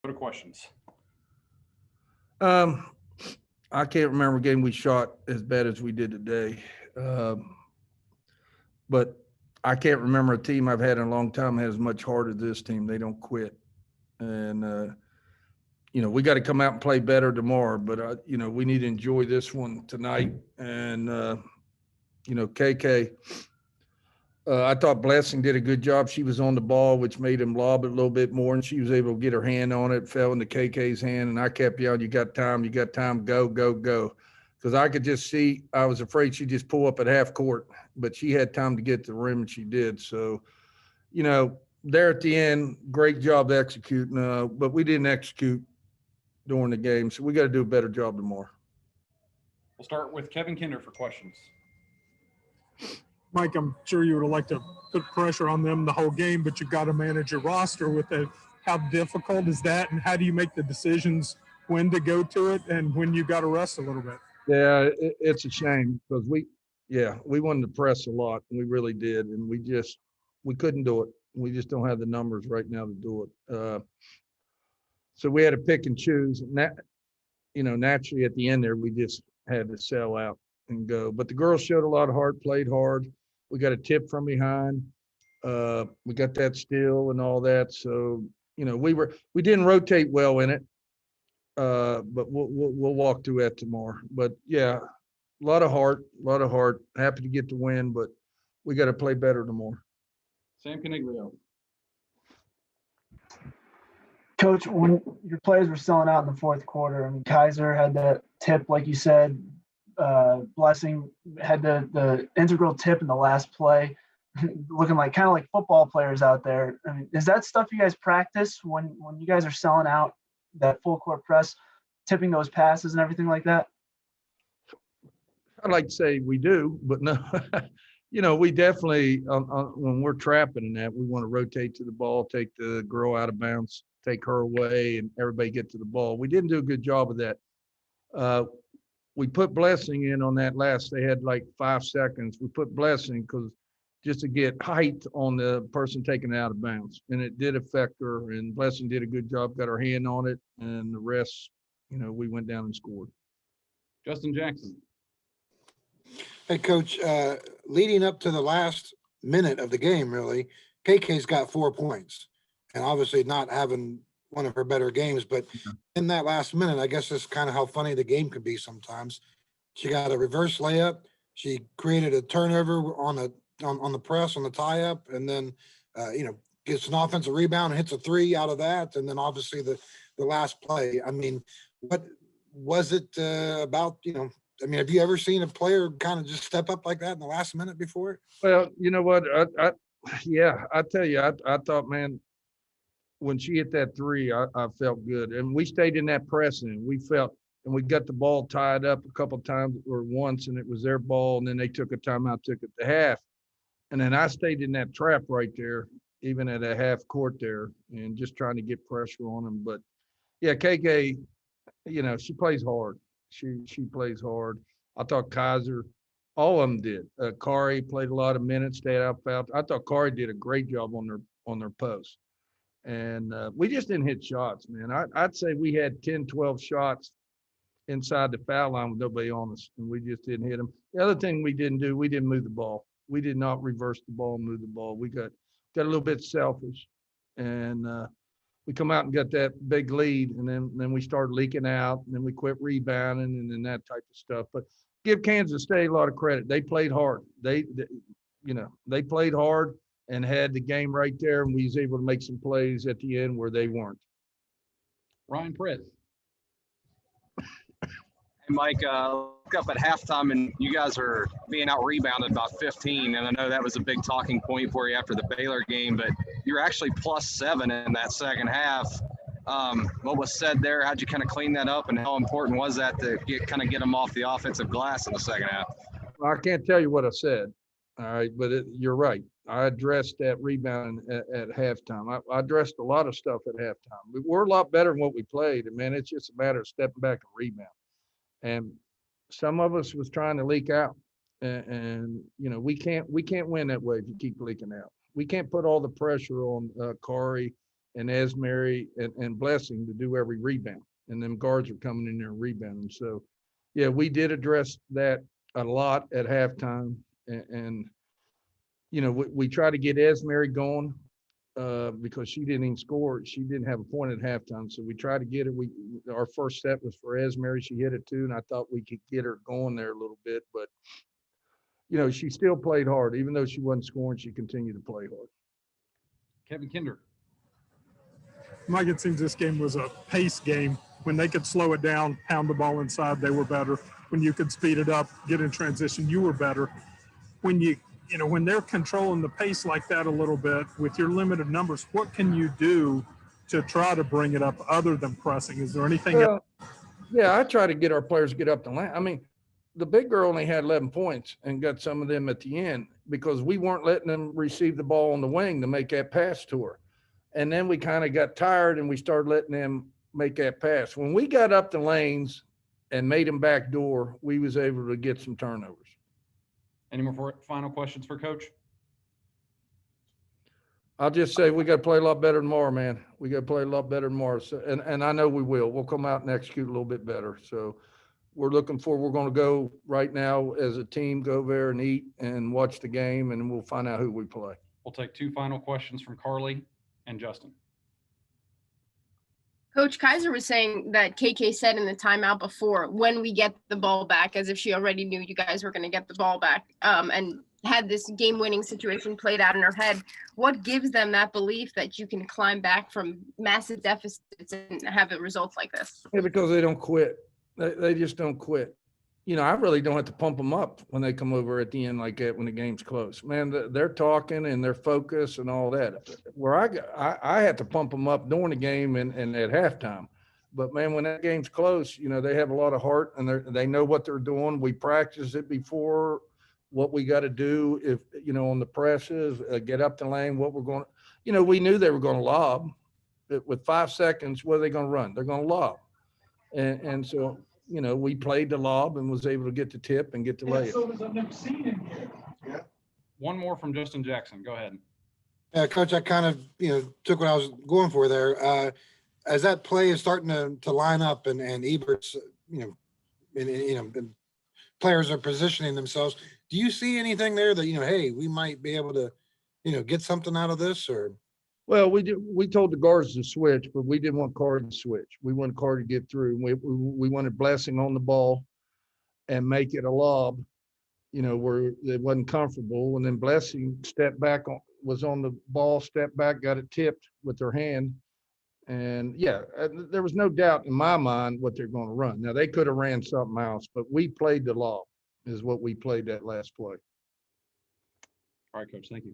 Go to questions. I can't remember a game we shot as bad as we did today. But I can't remember a team I've had in a long time has much heart as this team. They don't quit. And, we got to come out and play better tomorrow. But, we need to enjoy this one tonight. And, KK, I thought Blessing did a good job. She was on the ball, which made him lob it a little bit more, and she was able to get her hand on it, fell into KK's hand, and I kept yelling, you got time, go, go, go. Because I could just see, I was afraid she'd just pull up at half court, but she had time to get to the rim, and she did. So, there at the end, great job executing, but we didn't execute during the game, so we got to do a better job tomorrow. We'll start with Kevin Kinder for questions. Mike, I'm sure you would have liked to put pressure on them the whole game, but you've got to manage your roster with it. How difficult is that, and how do you make the decisions when to go to it and when you got to rest a little bit? Yeah, it's a shame because we wanted to press a lot, and we really did, and we couldn't do it. We just don't have the numbers right now to do it. So we had to pick and choose, and that, naturally at the end there, we just had to sell out and go. But the girls showed a lot of heart, played hard. We got a tip from behind. We got that steal and all that. So, we didn't rotate well in it. But we'll walk through that tomorrow. But yeah, a lot of heart. Happy to get the win, but we got to play better tomorrow. Sam Caniglio. Coach, when your players were selling out in the fourth quarter, I mean, Kaiser had that tip, like you said. Blessing had the integral tip in the last play, looking kind of like football players out there. I mean, is that stuff you guys practice when you guys are selling out, that full court press, tipping those passes and everything like that? I'd like to say we do, but no. We definitely, when we're trapping in that, we want to rotate to the ball, take the girl out of bounds, take her away, and everybody get to the ball. We didn't do a good job of that. We put Blessing in on that last. They had like 5 seconds. We put Blessing because just to get height on the person taking it out of bounds, and it did affect her. And Blessing did a good job, got her hand on it, and the rest, we went down and scored. Justin Jackson. Hey, Coach, leading up to the last minute of the game, really, KK's got 4 points, and obviously not having one of her better games, but in that last minute, I guess that's kind of how funny the game could be sometimes. She got a reverse layup. She created a turnover on the press, on the tie-up, and then, gets an offensive rebound and hits a 3 out of that, and then obviously the last play. I mean, what was it about, have you ever seen a player kind of just step up like that in the last minute before? Well, you know what? I tell you, I thought, man, when she hit that 3, I felt good. And we stayed in that pressing. We felt, and we got the ball tied up a couple of times or once, and it was their ball. And then they took a timeout, took it to half. And then I stayed in that trap right there, even at a half court there, and just trying to get pressure on them. But yeah, KK, she plays hard. She plays hard. I thought Kaiser, all of them did. Carey played a lot of minutes, stayed out foul. I thought Carey did a great job on their post. And we just didn't hit shots, man. I'd say we had 10, 12 shots inside the foul line with nobody on us, and we just didn't hit them. The other thing we didn't do, we didn't move the ball. We did not reverse the ball and move the ball. We got a little bit selfish, and we come out and got that big lead, and then we started leaking out, and then we quit rebounding, and then that type of stuff. But give Kansas State a lot of credit. They played hard. They played hard and had the game right there, and we was able to make some plays at the end where they weren't. Ryan Pritt. Mike, look up at halftime, and you guys are being out-rebounded about 15, and I know that was a big talking point for you after the Baylor game, but you're actually +7 in that second half. What was said there? How'd you kind of clean that up, and how important was that to get them off the offensive glass in the second half? Well, I can't tell you what I said, all right, but you're right. I addressed that rebound at halftime. I addressed a lot of stuff at halftime. We're a lot better than what we played, and, man, it's just a matter of stepping back and rebound. And some of us was trying to leak out, and we can't win that way if you keep leaking out. We can't put all the pressure on Carey and Esmeri and Blessing to do every rebound. And them guards are coming in there and rebounding. So, yeah, we did address that a lot at halftime. And you know, we try to get Esmeri going because she didn't even score. She didn't have a point at halftime. So we tried to get it. Our first set was for Esmeri. She hit it too, and I thought we could get her going there a little bit. But, you know, she still played hard. Even though she wasn't scoring, she continued to play hard. Kevin Kinder. Mike, it seems this game was a pace game. When they could slow it down, pound the ball inside, they were better. When you could speed it up, get in transition, you were better. When when they're controlling the pace like that a little bit with your limited numbers, what can you do to try to bring it up other than pressing? Is there anything else? Yeah, I try to get our players to get up the line. I mean, the big girl only had 11 points and got some of them at the end because we weren't letting them receive the ball on the wing to make that pass to her. And then we kind of got tired and we started letting them make that pass. When we got up the lanes and made them backdoor, we was able to get some turnovers. Any more final questions for Coach? I'll just say we got to play a lot better tomorrow, man. We got to play a lot better tomorrow. So, and I know we will. We'll come out and execute a little bit better. So we're looking for, we're going to go right now as a team, go there and eat and watch the game, and we'll find out who we play. We'll take two final questions from Carly and Justin. Coach Kaiser was saying that KK said in the timeout before, when we get the ball back, as if she already knew you guys were going to get the ball back, and had this game-winning situation played out in her head. What gives them that belief that you can climb back from massive deficits and have a result like this? Yeah, because they don't quit. They just don't quit. You know, I really don't have to pump them up when they come over at the end like that when the game's close. Man, they're talking and they're focused and all that. Where I had to pump them up during the game and at halftime. But, man, when that game's close, you know, they have a lot of heart and they know what they're doing. We practiced it before, what we got to do if, you know, on the presses, get up the lane, what we're going to, you know, we knew they were going to lob. With 5 seconds, what are they going to run? They're going to lob. And so, you know, we played the lob and was able to get the tip and get the layup. So I've never seen in here. Yeah. One more from Justin Jackson. Go ahead. Coach, I kind of, took what I was going for there. As that play is starting to line up and Ebert's, and players are positioning themselves, do you see anything there that, hey, we might be able to, get something out of this or? Well, we told the guards to switch, but we didn't want Carter to switch. We wanted Carter to get through. We wanted Blessing on the ball and make it a lob, where it wasn't comfortable. And then Blessing stepped back, was on the ball, stepped back, got it tipped with her hand. And, yeah, there was no doubt in my mind what they're going to run. Now, they could have ran something else, but we played the lob is what we played that last play. All right, Coach. Thank you.